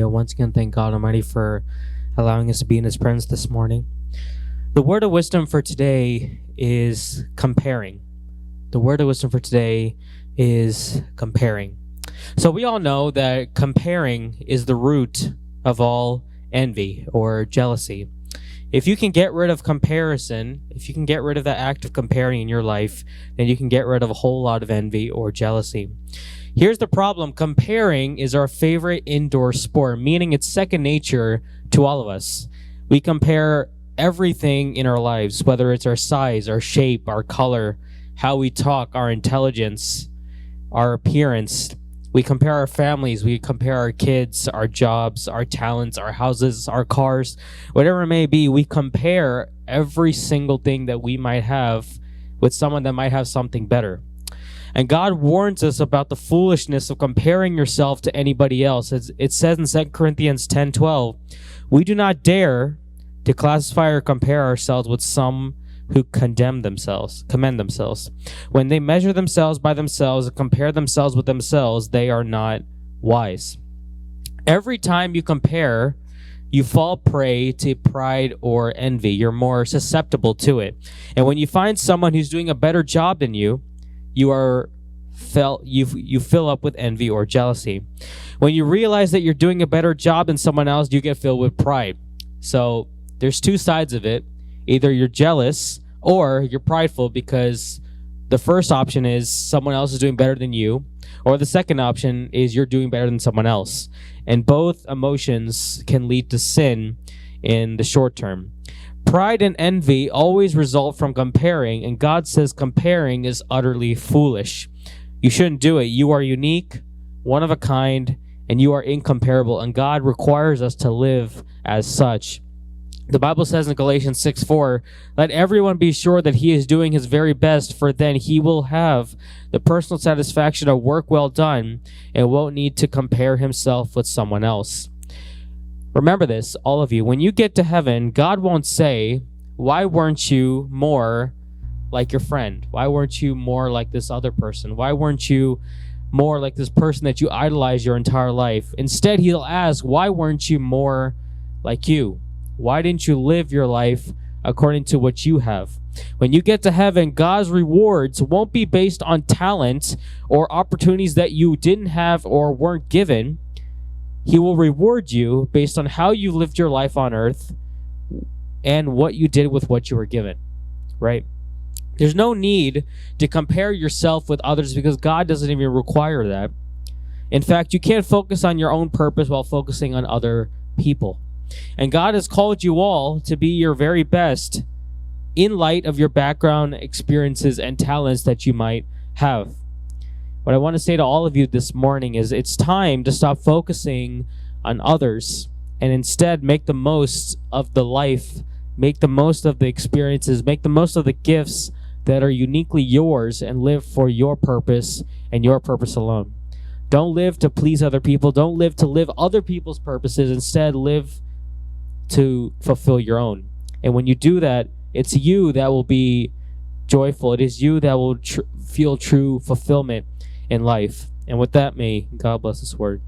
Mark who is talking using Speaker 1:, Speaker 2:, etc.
Speaker 1: once again thank God Almighty for allowing us to be in His presence this morning. The word of wisdom for today is comparing. The word of wisdom for today is comparing. So we all know that comparing is the root of all envy or jealousy. If you can get rid of comparison, if you can get rid of that act of comparing in your life, then you can get rid of a whole lot of envy or jealousy. Here's the problem. Comparing is our favorite indoor sport, meaning it's second nature to all of us. We compare everything in our lives, whether it's our size, our shape, our color, how we talk, our intelligence, our appearance. We compare our families, we compare our kids, our jobs, our talents, our houses, our cars, whatever it may be. We compare every single thing that we might have with someone that might have something better. And God warns us about the foolishness of comparing yourself to anybody else. It says in 2 Corinthians 10:12, we do not dare to classify or compare ourselves with some who commend themselves. When they measure themselves by themselves and compare themselves with themselves, they are not wise. Every time you compare, you fall prey to pride or envy. You're more susceptible to it. And when you find someone who's doing a better job than you, you fill up with envy or jealousy. When you realize that you're doing a better job than someone else, you get filled with pride. So there's two sides of it. Either you're jealous or you're prideful, because the first option is someone else is doing better than you, or the second option is you're doing better than someone else. And both emotions can lead to sin in the short term. Pride and envy always result from comparing, and God says comparing is utterly foolish. You shouldn't do it. You are unique, one of a kind, and you are incomparable, and God requires us to live as such. The Bible says in Galatians 6:4, let everyone be sure that he is doing his very best, for then he will have the personal satisfaction of work well done and won't need to compare himself with someone else. Remember this, all of you. When you get to heaven, God won't say, why weren't you more like your friend? Why weren't you more like this other person? Why weren't you more like this person that you idolized your entire life? Instead, He'll ask, why weren't you more like you? Why didn't you live your life according to what you have? When you get to heaven, God's rewards won't be based on talent or opportunities that you didn't have or weren't given. He will reward you based on how you lived your life on earth and what you did with what you were given, right? There's no need to compare yourself with others because God doesn't even require that. In fact, you can't focus on your own purpose while focusing on other people. And God has called you all to be your very best in light of your background, experiences, and talents that you might have. What I want to say to all of you this morning is it's time to stop focusing on others and instead make the most of the life, make the most of the experiences, make the most of the gifts that are uniquely yours, and live for your purpose and your purpose alone. Don't live to please other people. Don't live to live other people's purposes. Instead, live to fulfill your own. And when you do that, it's you that will be joyful. It is you that will feel true fulfillment in life. And with that, may God bless this word.